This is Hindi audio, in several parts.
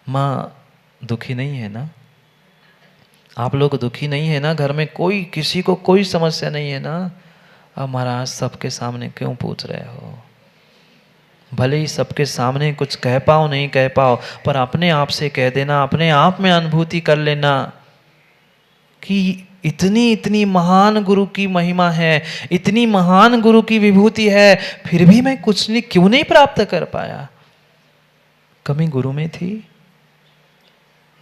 माँ दुखी नहीं है ना? आप लोग दुखी नहीं है ना? घर में कोई किसी को कोई समस्या नहीं है ना? अब महाराज सबके सामने क्यों पूछ रहे हो? भले ही सबके सामने कुछ कह पाओ नहीं कह पाओ, पर अपने आप से कह देना, अपने आप में अनुभूति कर लेना कि इतनी इतनी महान गुरु की महिमा है, इतनी महान गुरु की विभूति है, फिर भी मैं कुछ नहीं क्यों नहीं प्राप्त कर पाया। कमी गुरु में थी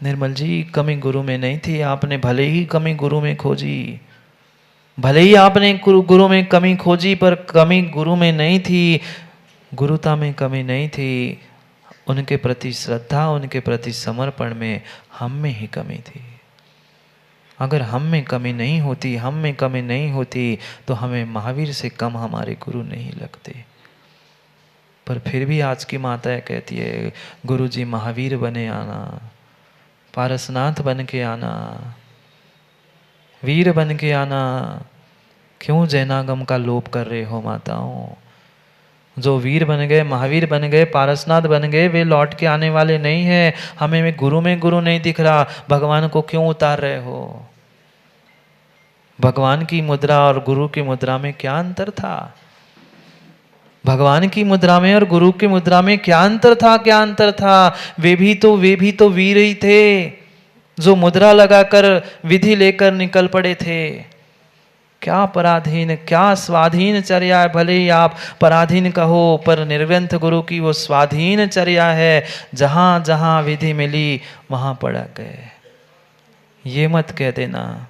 निर्मल जी, कमी गुरु में नहीं थी। आपने भले ही कमी गुरु में खोजी, भले ही आपने गुरु में कमी खोजी, पर कमी गुरु में नहीं थी, गुरुता में कमी नहीं थी। उनके प्रति श्रद्धा, उनके प्रति समर्पण में हम में ही कमी थी। अगर हम में कमी नहीं होती, हम में कमी नहीं होती, तो हमें महावीर से कम हमारे गुरु नहीं लगते। पर फिर भी आज की माता कहती है, गुरु जी महावीर बने आना, पारसनाथ बन के आना, वीर बन के आना। क्यों जैनागम का लोप कर रहे हो माताओं? जो वीर बन गए, महावीर बन गए, पारसनाथ बन गए, वे लौट के आने वाले नहीं हैं। हमें में गुरु नहीं दिख रहा, भगवान को क्यों उतार रहे हो? भगवान की मुद्रा और गुरु की मुद्रा में क्या अंतर था? भगवान की मुद्रा में और गुरु की मुद्रा में क्या अंतर था? क्या अंतर था? वे भी तो वीर ही थे, जो मुद्रा लगाकर विधि लेकर निकल पड़े थे। क्या पराधीन, क्या स्वाधीन चर्या है। भले ही आप पराधीन कहो, पर निर्ग्रंथ गुरु की वो स्वाधीन चर्या है। जहां जहां विधि मिली वहां पड़ा गए। ये मत कह देना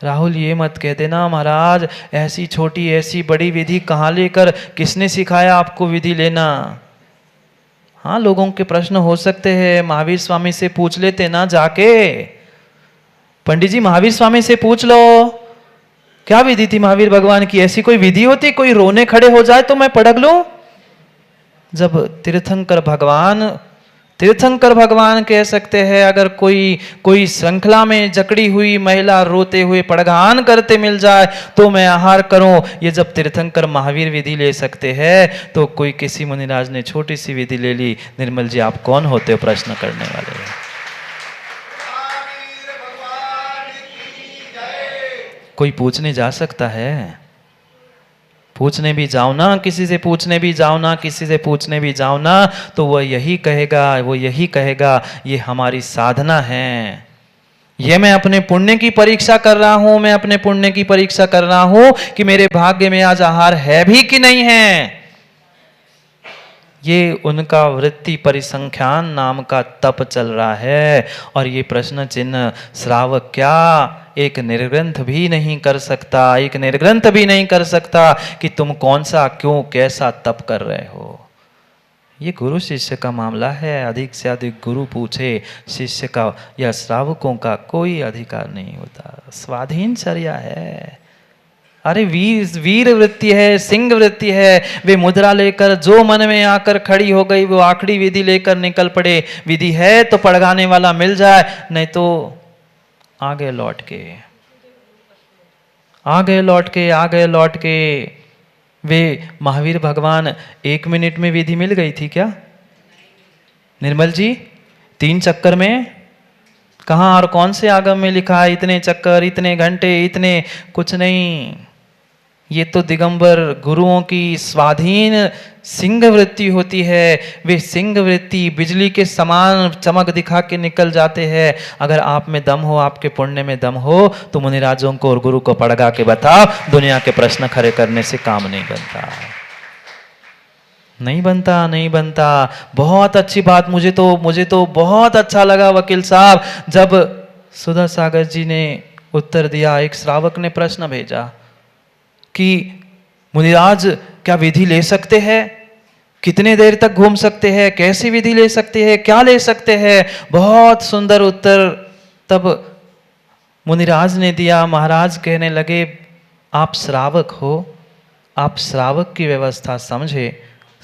राहुल, ये मत कह देना महाराज ऐसी छोटी ऐसी बड़ी विधि कहाँ लेकर, किसने सिखाया आपको विधि लेना? हाँ, लोगों के प्रश्न हो सकते हैं, महावीर स्वामी से पूछ लेते ना जाके। पंडित जी महावीर स्वामी से पूछ लो, क्या विधि थी महावीर भगवान की? ऐसी कोई विधि होती, कोई रोने खड़े हो जाए तो मैं पढ़ लूं? जब तीर्थंकर भगवान कह सकते हैं, अगर कोई श्रृंखला में जकड़ी हुई महिला रोते हुए पड़गान करते मिल जाए तो मैं आहार करूं। ये जब तीर्थंकर महावीर विधि ले सकते हैं, तो कोई किसी मुनिराज ने छोटी सी विधि ले ली। निर्मल जी आप कौन होते हो प्रश्न करने वाले? कोई पूछने जा सकता है? पूछने भी जाओ ना, किसी से पूछने भी जाओ ना, किसी से पूछने भी जाओ ना, तो वो यही कहेगा ये हमारी साधना है। ये मैं अपने पुण्य की परीक्षा कर रहा हूं, मैं अपने पुण्य की परीक्षा कर रहा हूं कि मेरे भाग्य में आज आहार है भी कि नहीं है। ये उनका वृत्ति परिसंख्यान नाम का तप चल रहा है। और ये प्रश्न चिन्ह श्रावक क्या एक निर्ग्रंथ भी नहीं कर सकता, एक निर्ग्रंथ भी नहीं कर सकता कि तुम कौन सा क्यों कैसा तप कर रहे हो। ये गुरु शिष्य का मामला है। अधिक से अधिक गुरु पूछे, शिष्य का या श्रावकों का कोई अधिकार नहीं होता। स्वाधीन चर्या है। अरे वीर वृत्ति है, सिंह वृत्ति है। वे मुद्रा लेकर जो मन में आकर खड़ी हो गई, वो आखिरी विधि लेकर निकल पड़े। विधि है तो पड़गाने वाला मिल जाए, नहीं तो आगे लौट के वे महावीर भगवान 1 मिनट में विधि मिल गई थी क्या निर्मल जी? 3 चक्कर में? कहाँ और कौन से आगम में लिखा है इतने चक्कर, इतने घंटे, इतने? कुछ नहीं। ये तो दिगंबर गुरुओं की स्वाधीन सिंह वृत्ति होती है। वे सिंह वृत्ति बिजली के समान चमक दिखा के निकल जाते हैं। अगर आप में दम हो, आपके पुण्य में दम हो, तो मुनिराजों को और गुरु को पड़गा के बताओ, दुनिया के प्रश्न खड़े करने से काम नहीं बनता। नहीं बनता। बहुत अच्छी बात, मुझे तो बहुत अच्छा लगा वकील साहब, जब सुधा सागर जी ने उत्तर दिया। एक श्रावक ने प्रश्न भेजा कि मुनिराज क्या विधि ले सकते हैं? कितने देर तक घूम सकते हैं? कैसी विधि ले सकते हैं? क्या ले सकते हैं? बहुत सुंदर उत्तर तब मुनिराज ने दिया। महाराज कहने लगे, आप श्रावक हो, आप श्रावक की व्यवस्था समझे,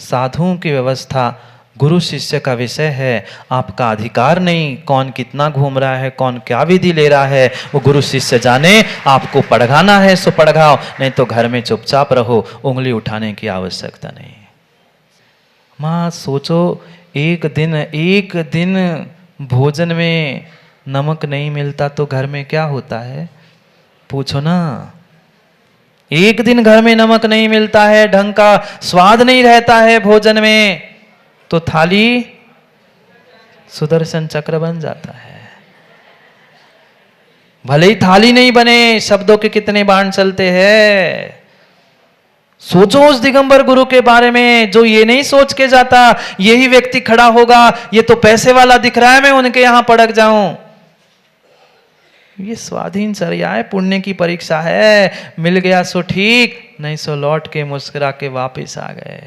साधुओं की व्यवस्था गुरु शिष्य का विषय है, आपका अधिकार नहीं। कौन कितना घूम रहा है, कौन क्या विधि ले रहा है, वो गुरु शिष्य जाने। आपको पढ़ाना है सो पढ़ाओ, नहीं तो घर में चुपचाप रहो, उंगली उठाने की आवश्यकता नहीं। माँ सोचो, एक दिन भोजन में नमक नहीं मिलता तो घर में क्या होता है? पूछो ना। एक दिन घर में नमक नहीं मिलता है, ढंग का स्वाद नहीं रहता है भोजन में, तो थाली सुदर्शन चक्र बन जाता है। भले ही थाली नहीं बने, शब्दों के कितने बाण चलते हैं। सोचो उस दिगंबर गुरु के बारे में जो ये नहीं सोच के जाता यही व्यक्ति खड़ा होगा, ये तो पैसे वाला दिख रहा है, मैं उनके यहां पड़क जाऊं। ये स्वाधीन चर्या है, पुण्य की परीक्षा है। मिल गया सो ठीक, नहीं सो लौट के मुस्कुरा के वापिस आ गए।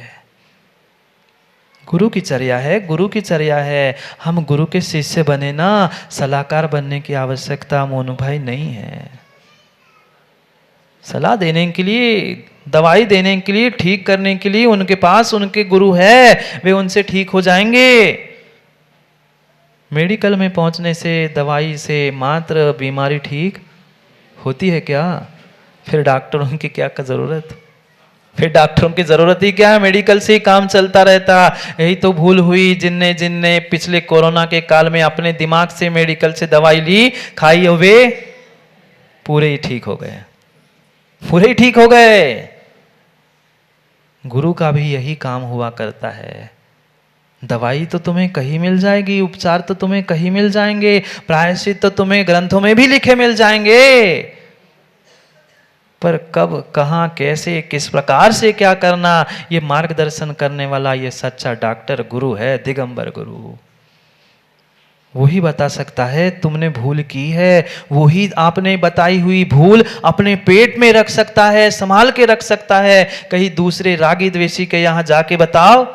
गुरु की चर्या है, गुरु की चर्या है। हम गुरु के शिष्य बने ना, सलाहकार बनने की आवश्यकता मोनू भाई नहीं है। सलाह देने के लिए, दवाई देने के लिए, ठीक करने के लिए उनके पास उनके गुरु है, वे उनसे ठीक हो जाएंगे। मेडिकल में पहुंचने से, दवाई से मात्र बीमारी ठीक होती है क्या? फिर डॉक्टरों की क्या जरूरत? फिर डॉक्टरों की जरूरत ही क्या है? मेडिकल से ही काम चलता रहता। यही तो भूल हुई जिनने जिनने पिछले कोरोना के काल में अपने दिमाग से मेडिकल से दवाई ली, खाई, वे पूरे ही ठीक हो गए, पूरे ही ठीक हो गए। गुरु का भी यही काम हुआ करता है। दवाई तो तुम्हें कहीं मिल जाएगी, उपचार तो तुम्हें कहीं मिल जाएंगे, प्रायश्चित तो तुम्हें ग्रंथों में भी लिखे मिल जाएंगे, पर कब, कहां, कैसे, किस प्रकार से क्या करना, ये मार्गदर्शन करने वाला ये सच्चा डॉक्टर गुरु है, दिगंबर गुरु। वही बता सकता है तुमने भूल की है, वही आपने बताई हुई भूल अपने पेट में रख सकता है, संभाल के रख सकता है। कहीं दूसरे रागी द्वेषी के यहां जाके बताओ,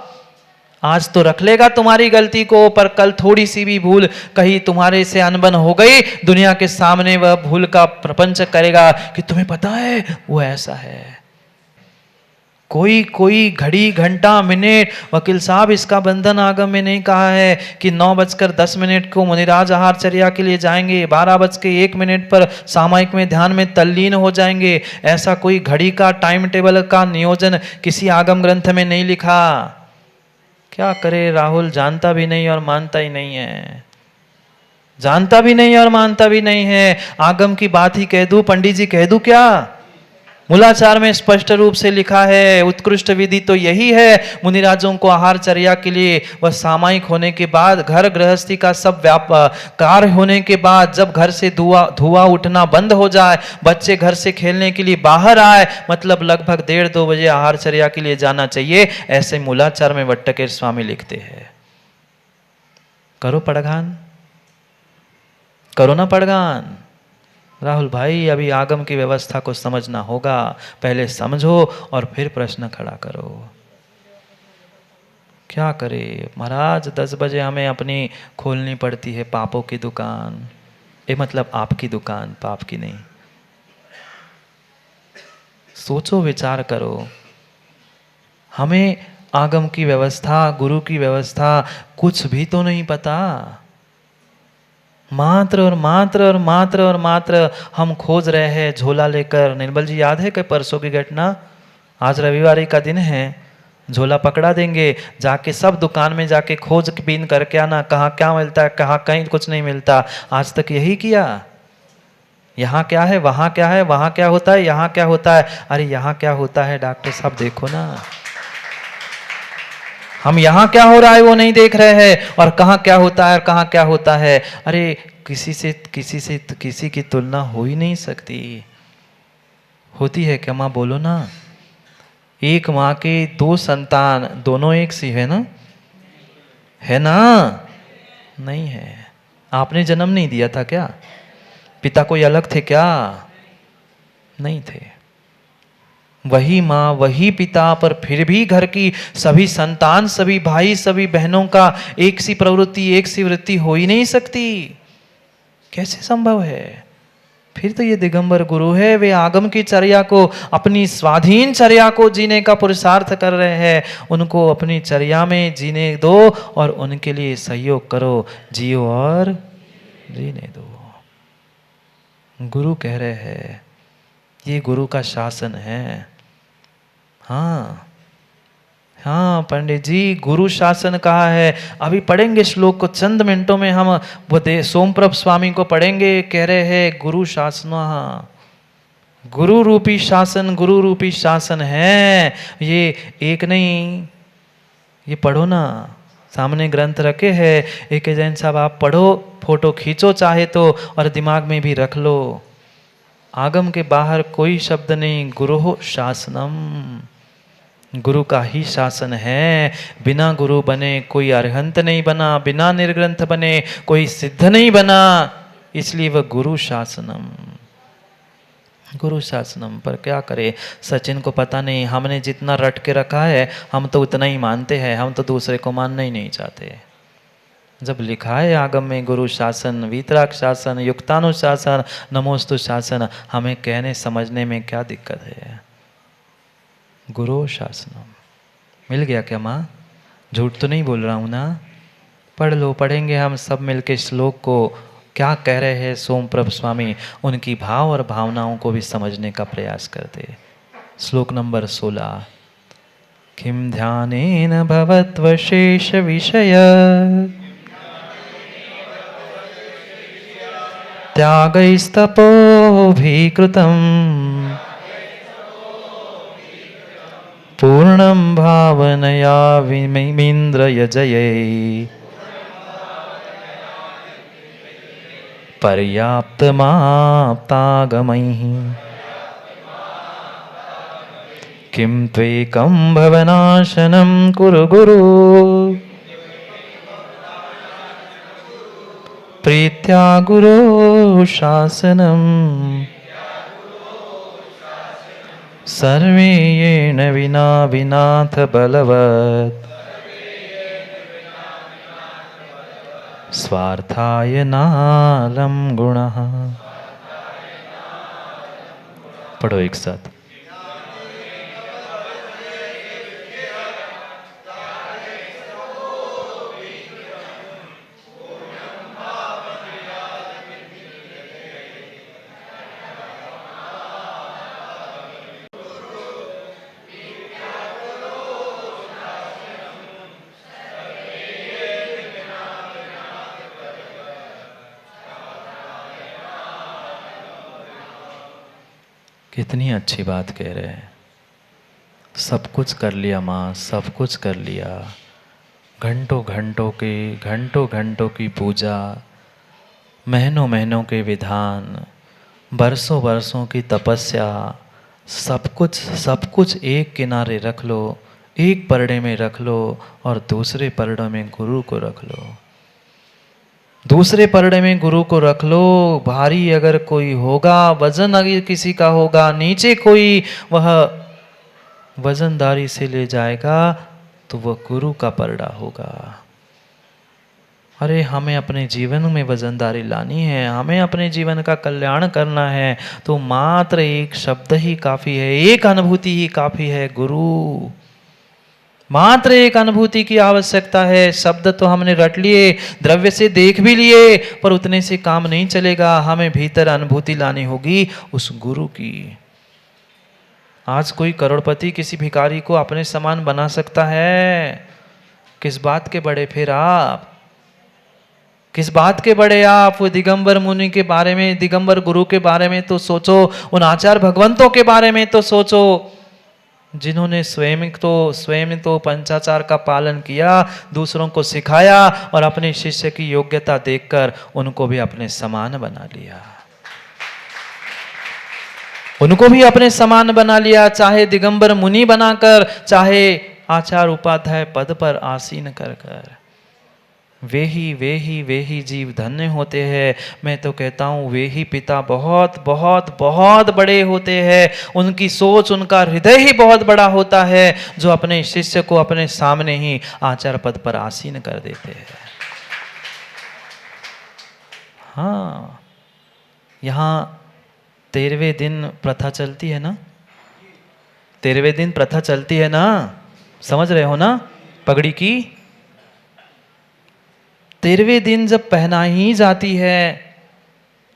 आज तो रख लेगा तुम्हारी गलती को, पर कल थोड़ी सी भी भूल कहीं तुम्हारे से अनबन हो गई, दुनिया के सामने वह भूल का प्रपंच करेगा कि तुम्हें पता है वो ऐसा है। कोई कोई घड़ी, घंटा, मिनट, वकील साहब इसका बंधन आगम में नहीं कहा है कि 9:10 को मुनिराज आहारचर्या के लिए जाएंगे, 12:01 पर सामायिक में ध्यान में तल्लीन हो जाएंगे। ऐसा कोई घड़ी का, टाइम टेबल का नियोजन किसी आगम ग्रंथ में नहीं लिखा। क्या करे राहुल, जानता भी नहीं और मानता ही नहीं है, जानता भी नहीं और मानता भी नहीं है। आगम की बात ही कह दूं, पंडित जी कह दूं क्या? मूलाचार में स्पष्ट रूप से लिखा है, उत्कृष्ट विधि तो यही है मुनिराजों को आहारचर्या के लिए, वह सामायिक होने के बाद, घर गृहस्थी का सब कार्य होने के बाद, जब घर से धुआं उठना बंद हो जाए, बच्चे घर से खेलने के लिए बाहर आए, मतलब लगभग 1:30-2 बजे आहारचर्या के लिए जाना चाहिए। ऐसे मूलाचार में वट्टकेर स्वामी लिखते हैं। करो पड़गान, करो ना पड़गान। राहुल भाई, अभी आगम की व्यवस्था को समझना होगा, पहले समझो और फिर प्रश्न खड़ा करो। क्या करे महाराज, 10 बजे हमें अपनी खोलनी पड़ती है पापों की दुकान, ये मतलब आपकी दुकान, पाप की नहीं। सोचो, विचार करो। हमें आगम की व्यवस्था, गुरु की व्यवस्था कुछ भी तो नहीं पता। मात्र और मात्र और मात्र और मात्र हम खोज रहे हैं झोला लेकर। निर्मल जी, याद है कि परसों की घटना? आज रविवार का दिन है, झोला पकड़ा देंगे, जाके सब दुकान में जाके खोज बीन करके आना, कहाँ क्या मिलता है, कहाँ कहीं कुछ नहीं मिलता। आज तक यही किया। यहाँ क्या है, वहाँ क्या है, वहाँ क्या होता है, यहाँ क्या होता है। अरे यहाँ क्या होता है डॉक्टर साहब देखो ना, हम यहाँ क्या हो रहा है वो नहीं देख रहे हैं, और कहाँ क्या होता है और कहाँ क्या होता है। अरे किसी से किसी की तुलना हो ही नहीं सकती। होती है क्या माँ, बोलो ना? एक माँ के 2 संतान, दोनों एक सी है ना? है ना? नहीं है। आपने जन्म नहीं दिया था क्या? पिता कोई अलग थे क्या? नहीं थे। वही माँ, वही पिता, पर फिर भी घर की सभी संतान, सभी भाई, सभी बहनों का एक सी प्रवृत्ति, एक सी वृत्ति हो ही नहीं सकती। कैसे संभव है? फिर तो ये दिगंबर गुरु है, वे आगम की चर्या को, अपनी स्वाधीन चर्या को जीने का पुरुषार्थ कर रहे हैं। उनको अपनी चर्या में जीने दो और उनके लिए सहयोग करो, जियो और जीने दो। गुरु कह रहे हैं, ये गुरु का शासन है। हाँ हाँ पंडित जी, गुरु शासन कहा है। अभी पढ़ेंगे श्लोक को, चंद मिनटों में हम वो सोमप्रभ स्वामी को पढ़ेंगे। कह रहे हैं गुरु शासन, गुरु रूपी शासन, गुरु रूपी शासन है ये। एक नहीं, ये पढ़ो ना, सामने ग्रंथ रखे हैं। एक जैन साहब आप पढ़ो, फोटो खींचो चाहे तो, और दिमाग में भी रख लो। आगम के बाहर कोई शब्द नहीं, गुरु शासनम, गुरु का ही शासन है। बिना गुरु बने कोई अरहंत नहीं बना, बिना निर्ग्रंथ बने कोई सिद्ध नहीं बना, इसलिए वह गुरु शासनम, गुरु शासनम। पर क्या करे, सचिन को पता नहीं, हमने जितना रट के रखा है हम तो उतना ही मानते हैं, हम तो दूसरे को मानना ही नहीं चाहते। जब लिखा है आगम में गुरु शासन, वीतराग शासन, युक्तानुशासन, नमोस्तु शासन, हमें कहने समझने में क्या दिक्कत है। गुरु शासनम मिल गया क्या माँ? झूठ तो नहीं बोल रहा हूँ ना? पढ़ लो, पढ़ेंगे हम सब मिलके श्लोक को। क्या कह रहे हैं सोमप्रभ स्वामी, उनकी भाव और भावनाओं को भी समझने का प्रयास करते। श्लोक नंबर 16। किम ध्यानेन भवत्वशेष विषय त्यागैस्तपोभिकृतम् पूर्णं भावनया विमिन्द्रयजये पर्याप्तमाप्तागमैः किं त्वेकं भवनाशनं कुरु गुरु प्रीत्या गुरो शासनम् सर्वे येन विना विनाथ बलवत् स्वार्थाय नालं गुणः। पढ़ो एक साथ। कितनी अच्छी बात कह रहे हैं। सब कुछ कर लिया माँ, सब कुछ कर लिया। घंटों घंटों की पूजा, महीनों महीनों के विधान, बरसों बरसों की तपस्या, सब कुछ एक किनारे रख लो, एक परड़े में रख लो और दूसरे परड़े में गुरु को रख लो। दूसरे परड़े में गुरु को रख लो। भारी अगर कोई होगा, वजन अगर किसी का होगा, नीचे कोई वह वजनदारी से ले जाएगा तो वह गुरु का परड़ा होगा। अरे हमें अपने जीवन में वजनदारी लानी है, हमें अपने जीवन का कल्याण करना है, तो मात्र एक शब्द ही काफी है, एक अनुभूति ही काफी है, गुरु। मात्र एक अनुभूति की आवश्यकता है। शब्द तो हमने रट लिए, द्रव्य से देख भी लिए, पर उतने से काम नहीं चलेगा। हमें भीतर अनुभूति लानी होगी उस गुरु की। आज कोई करोड़पति किसी भिखारी को अपने समान बना सकता है? किस बात के बड़े फिर आप? किस बात के बड़े आप? वो दिगंबर मुनि के बारे में, दिगंबर गुरु के बारे में तो सोचो, उन आचार्य भगवंतों के बारे में तो सोचो, जिन्होंने स्वयं तो पंचाचार का पालन किया, दूसरों को सिखाया और अपने शिष्य की योग्यता देखकर उनको भी अपने समान बना लिया। उनको भी अपने समान बना लिया, चाहे दिगंबर मुनि बनाकर, चाहे आचार्य उपाध्याय पद पर आसीन कर कर। वे ही जीव धन्य होते हैं। मैं तो कहता हूँ वे ही पिता बहुत बहुत बहुत बड़े होते हैं। उनकी सोच, उनका हृदय ही बहुत बड़ा होता है, जो अपने शिष्य को अपने सामने ही आचार्य पद पर आसीन कर देते हैं। हाँ, यहाँ 13वें दिन प्रथा चलती है ना? 13वें दिन प्रथा चलती है ना? समझ रहे हो ना? पगड़ी की 13वें दिन जब पहना ही जाती है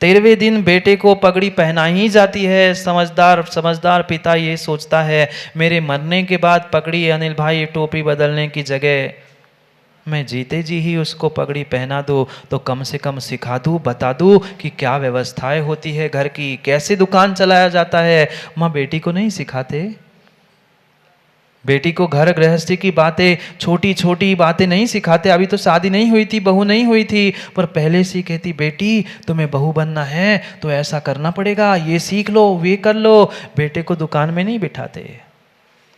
13वें दिन बेटे को पगड़ी पहनाई जाती है। समझदार पिता ये सोचता है मेरे मरने के बाद पगड़ी अनिल भाई टोपी बदलने की जगह मैं जीते जी ही उसको पगड़ी पहना दूँ, तो कम से कम सिखा दूँ, बता दूँ कि क्या व्यवस्थाएं होती है घर की, कैसे दुकान चलाया जाता है। माँ बेटी को नहीं सिखाते, बेटी को घर गृहस्थी की बातें, छोटी छोटी बातें नहीं सिखाते। अभी तो शादी नहीं हुई थी, बहू नहीं हुई थी, पर पहले से ही कहती बेटी तुम्हें बहू बनना है तो ऐसा करना पड़ेगा, ये सीख लो, वे कर लो। बेटे को दुकान में नहीं बिठाते।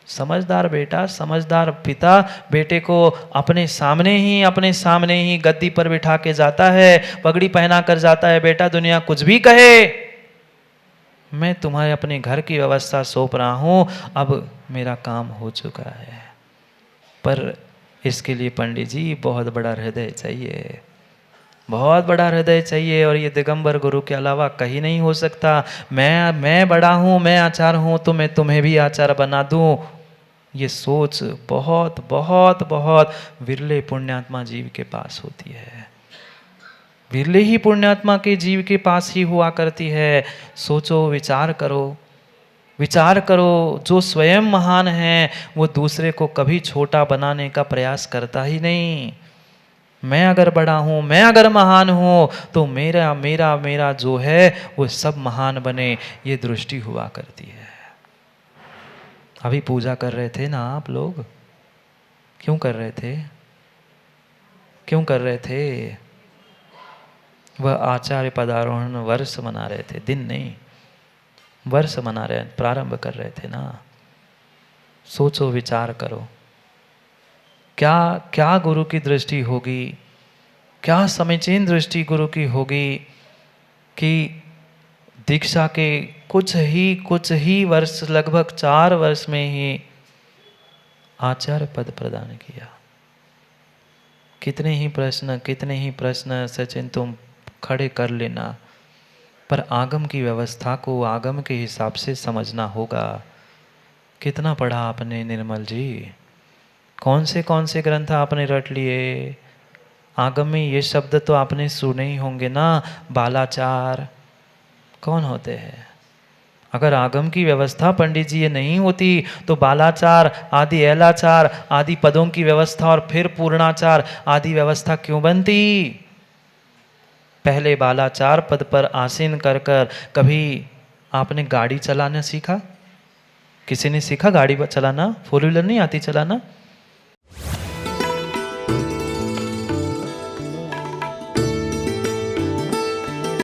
समझदार बेटा, समझदार पिता बेटे को अपने सामने ही गद्दी पर बिठा के जाता है, पगड़ी पहना कर जाता है। बेटा दुनिया कुछ भी कहे, मैं तुम्हारे अपने घर की व्यवस्था सौंप रहा हूँ, अब मेरा काम हो चुका है। पर इसके लिए पंडित जी बहुत बड़ा हृदय चाहिए, बहुत बड़ा हृदय चाहिए, और ये दिगंबर गुरु के अलावा कहीं नहीं हो सकता। मैं बड़ा हूँ, मैं आचार्य हूँ, तो मैं तुम्हें भी आचार्य बना दूँ। ये सोच बहुत बहुत बहुत विरले पुण्यात्मा जीव के पास होती है, विरले ही पुण्यात्मा के जीव के पास ही हुआ करती है। सोचो, विचार करो, विचार करो, जो स्वयं महान है वो दूसरे को कभी छोटा बनाने का प्रयास करता ही नहीं। मैं अगर बड़ा हूँ, मैं अगर महान हूँ, तो मेरा मेरा मेरा जो है वो सब महान बने, ये दृष्टि हुआ करती है। अभी पूजा कर रहे थे ना आप लोग, क्यों कर रहे थे, क्यों कर रहे थे? वह आचार्य पदारोहण वर्ष मना रहे थे, दिन नहीं, वर्ष मना रहे, प्रारंभ कर रहे थे ना। सोचो, विचार करो, क्या क्या गुरु की दृष्टि होगी, क्या समीचीन दृष्टि गुरु की होगी कि दीक्षा के कुछ ही वर्ष, लगभग 4 वर्ष में ही आचार्य पद प्रदान किया। कितने ही प्रश्न सचिन तुम खड़े कर लेना, पर आगम की व्यवस्था को आगम के हिसाब से समझना होगा। कितना पढ़ा आपने निर्मल जी, कौन से ग्रंथ आपने रट लिए? आगम में ये शब्द तो आपने सुने ही होंगे ना, बालाचार कौन होते हैं? अगर आगम की व्यवस्था पंडित जी ये नहीं होती तो बालाचार आदि, एलाचार आदि पदों की व्यवस्था और फिर पूर्णाचार आदि व्यवस्था क्यों बनती? पहले बालाचार पद पर आसीन कर कर कभी आपने गाड़ी चलाना सीखा? किसी ने सीखा गाड़ी चलाना? 4 व्हीलर नहीं आती चलाना?